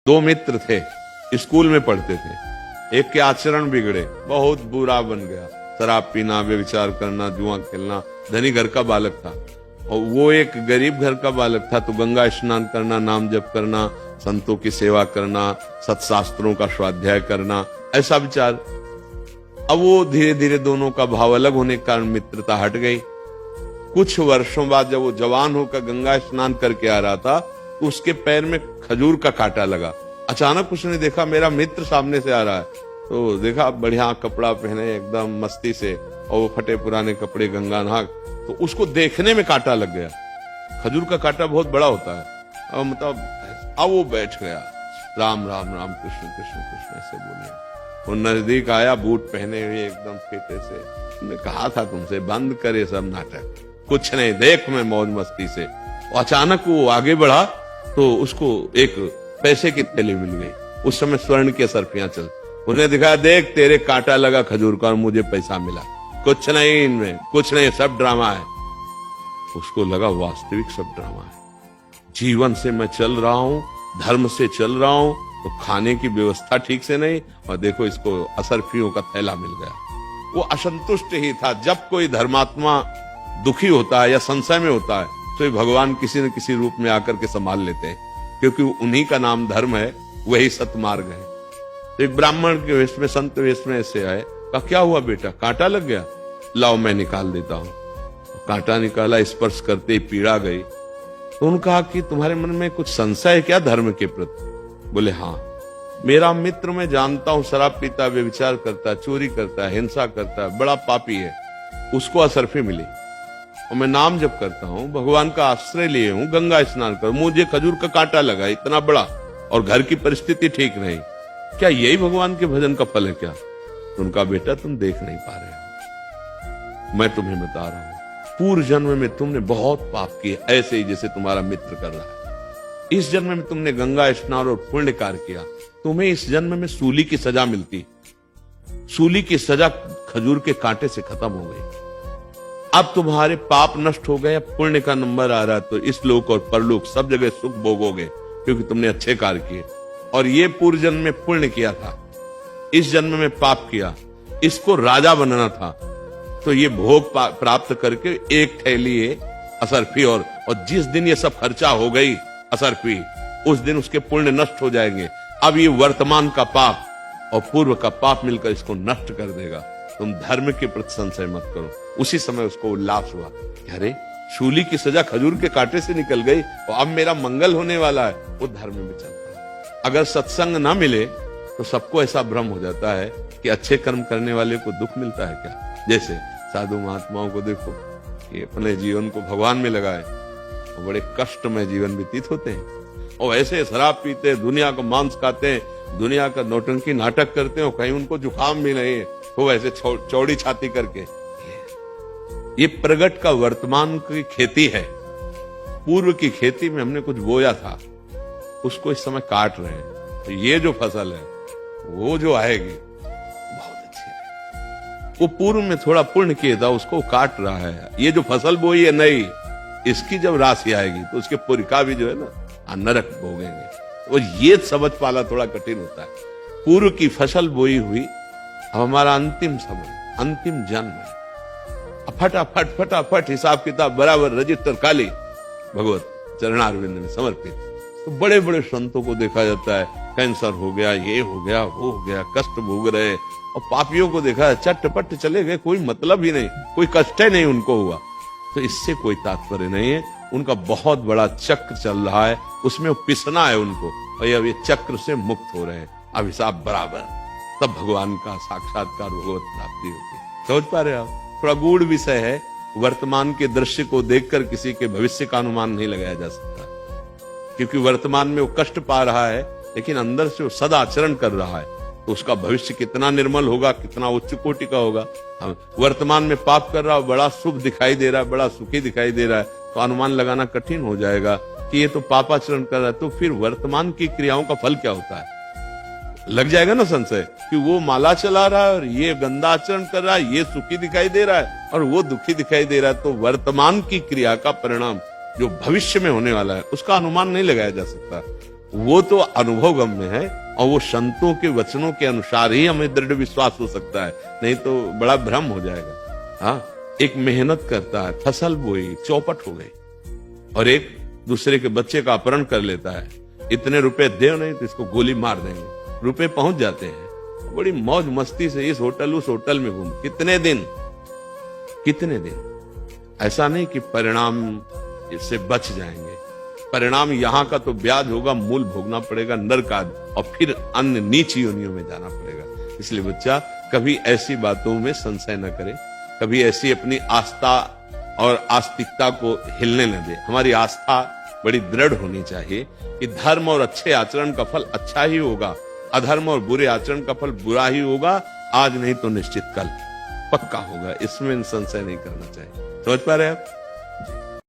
दो मित्र थे, स्कूल में पढ़ते थे। एक के आचरण बिगड़े, बहुत बुरा बन गया, शराब पीना, व्यभिचार करना, जुआ खेलना। धनी घर का बालक था और वो एक गरीब घर का बालक था, तो गंगा स्नान करना, नाम जप करना, संतों की सेवा करना, सत्शास्त्रों का स्वाध्याय करना, ऐसा विचार। अब वो धीरे धीरे दोनों का भाव अलग होने के कारण मित्रता हट गई। कुछ वर्षों बाद जब वो जवान होकर गंगा स्नान करके आ रहा था, तो उसके पैर में खजूर का कांटा लगा। अचानक उसने देखा मेरा मित्र सामने से आ रहा है, तो देखा बढ़िया कपड़ा पहने एकदम मस्ती से, और वो फटे पुराने कपड़े, गंगा नहा, तो उसको देखने में कांटा लग गया। खजूर का कांटा बहुत बड़ा होता है। अब वो बैठ गया, राम राम राम कृष्ण कृष्ण कृष्ण ऐसे बोले। वो नजदीक आया, बूट पहने हुए एकदम फेटे से। मैंने कहा था तुमसे बंद करे सब नाटक, कुछ नहीं, देख मैं मौज मस्ती से। अचानक वो आगे बढ़ा तो उसको एक पैसे की थैली मिल गई। उस समय स्वर्ण की असरफियां चल, उसने दिखाया, देख तेरे कांटा लगा खजूर का और मुझे पैसा मिला। कुछ नहीं इनमें, कुछ नहीं, सब ड्रामा है। उसको लगा वास्तविक सब ड्रामा है। जीवन से मैं चल रहा हूं, धर्म से चल रहा हूं, तो खाने की व्यवस्था ठीक से नहीं, और देखो इसको असरफियों का थैला मिल गया। वो असंतुष्ट ही था। जब कोई धर्मात्मा दुखी होता है या संशय में होता है, तो ये भगवान किसी न किसी रूप में आकर के संभाल लेते हैं, क्योंकि उन्हीं का नाम धर्म है, वही सतमार्ग है। तो एक ब्राह्मण के वेश में, संत वेश में ऐसे आए, कहा क्या हुआ बेटा, कांटा लग गया? लाओ मैं निकाल देता हूं। कांटा निकाला, स्पर्श करते ही पीड़ा गई। तो उन्होंने कहा कि तुम्हारे मन में कुछ संशय है क्या धर्म के प्रति? बोले हाँ, मेरा मित्र मैं जानता हूं शराब पीता, व्यभिचार करता, चोरी करता है, हिंसा करता है, बड़ा पापी है, उसको असरफी मिली। और मैं नाम जप करता हूं, भगवान का आश्रय लिए हूं, गंगा स्नान कर, मुझे खजूर का कांटा लगा इतना बड़ा, और घर की परिस्थिति ठीक नहीं। क्या यही भगवान के भजन का फल है क्या? तो उनका बेटा तुम देख नहीं पा रहे हो, मैं तुम्हें बता रहा हूं, पूर्व जन्म में तुमने बहुत पाप किए, ऐसे ही जैसे तुम्हारा मित्र कर रहा है। इस जन्म में तुमने गंगा स्नान और पुण्य कार्य किया, तुम्हें इस जन्म में सूली की सजा मिलती। सूली की सजा खजूर के कांटे से खत्म हो गई। अब तुम्हारे पाप नष्ट हो गए, पुण्य का नंबर आ रहा है, तो इस लोक और परलोक सब जगह सुख भोगोगे, क्योंकि तुमने अच्छे कार्य किए। और ये पूर्व जन्म में पुण्य किया था, इस जन्म में पाप किया, इसको राजा बनना था, तो ये भोग प्राप्त करके एक थैली असरफी, और जिस दिन ये सब खर्चा हो गई असरफी, उस दिन उसके पुण्य नष्ट हो जाएंगे। अब ये वर्तमान का पाप और पूर्व का पाप मिलकर इसको नष्ट कर देगा। तुम धर्म के प्रति संशय मत करो। उसी समय उसको उल्लास हुआ, अरे शूली की सजा खजूर के कांटे से निकल गई, और अब मेरा मंगल होने वाला है। वो धर्म में चल पड़ा। अगर सत्संग ना मिले तो सबको ऐसा भ्रम हो जाता है कि अच्छे कर्म करने वाले को दुख मिलता है क्या। जैसे साधु महात्माओं को देखो, कि अपने जीवन को भगवान में लगाए, और बड़े कष्टमय जीवन व्यतीत होते हैं। और ऐसे शराब पीते, दुनिया का मांस खाते, दुनिया का नौटंकी नाटक करते हो, कहीं उनको जुकाम भी नहीं है, वो ऐसे चौड़ी छाती करके। ये प्रगट का वर्तमान की खेती है। पूर्व की खेती में हमने कुछ बोया था, उसको इस समय काट रहे हैं। तो ये जो फसल है, वो जो आएगी बहुत अच्छी है। वो पूर्व में थोड़ा पुण्य किया था, उसको काट रहा है। ये जो फसल बोई है नई, इसकी जब राशि आएगी तो उसके पुरिका भी जो है ना, नरक भोगेंगे। और ये समझ पाना थोड़ा कठिन होता है। पूर्व की फसल बोई हुई, अब हमारा अंतिम समय, अंतिम जन्म है। फटाफट फटाफट हिसाब किताब बराबर, रजिस्टर खाली, भगवत चरणारविंद में समर्पित। तो बड़े बड़े संतों को देखा जाता है, कैंसर हो गया, ये हो गया, वो हो गया, कष्ट भोग रहे। और पापियों को देखा है, चट्टपट चले गए, कोई मतलब ही नहीं, कोई कष्ट ही नहीं उनको हुआ। तो इससे कोई तात्पर्य नहीं है। उनका बहुत बड़ा चक्र चल रहा है, उसमें पिसना है उनको, और अब ये चक्र से मुक्त हो रहे हैं। अब हिसाब बराबर, तब भगवान का साक्षात्कार, भगवत प्राप्ति होती है। समझ पा रहे आप? थोड़ा गूढ़ विषय है। वर्तमान के दृश्य को देखकर किसी के भविष्य का अनुमान नहीं लगाया जा सकता, क्योंकि वर्तमान में वो कष्ट पा रहा है, लेकिन अंदर से वो सदाचरण कर रहा है, तो उसका भविष्य कितना निर्मल होगा, कितना उच्च कोटि का होगा। वर्तमान में पाप कर रहा है, बड़ा शुभ दिखाई दे रहा है, बड़ा सुखी दिखाई दे रहा है, तो अनुमान लगाना कठिन हो जाएगा कि ये तो पापाचरण कर रहा है। तो फिर वर्तमान की क्रियाओं का फल क्या होता है? लग जाएगा ना संशय कि वो माला चला रहा है और ये गंदा आचरण कर रहा है, ये सुखी दिखाई दे रहा है और वो दुखी दिखाई दे रहा है। तो वर्तमान की क्रिया का परिणाम जो भविष्य में होने वाला है, उसका अनुमान नहीं लगाया जा सकता। वो तो अनुभव गम्य है, और वो संतों के वचनों के अनुसार ही हमें दृढ़ विश्वास हो सकता है, नहीं तो बड़ा भ्रम हो जाएगा। हाँ, एक मेहनत करता है, फसल बोई, चौपट हो गई, और एक दूसरे के बच्चे का अपहरण कर लेता है, इतने रुपए दे नहीं तो इसको गोली मार देंगे, रुपए पहुंच जाते हैं, बड़ी मौज मस्ती से इस होटल उस होटल में घूम, कितने दिन। ऐसा नहीं कि परिणाम इससे बच जाएंगे, परिणाम यहाँ का तो ब्याज होगा, मूल भोगना पड़ेगा, नरक आदि, और फिर अन्य नीच योनियों में जाना पड़ेगा। इसलिए बच्चा कभी ऐसी बातों में संशय न करे, कभी ऐसी अपनी आस्था और आस्तिकता को हिलने न दे। हमारी आस्था बड़ी दृढ़ होनी चाहिए कि धर्म और अच्छे आचरण का फल अच्छा ही होगा, अधर्म और बुरे आचरण का फल बुरा ही होगा, आज नहीं तो निश्चित कल पक्का होगा, इसमें संशय नहीं करना चाहिए। समझ पा रहे हैं आप?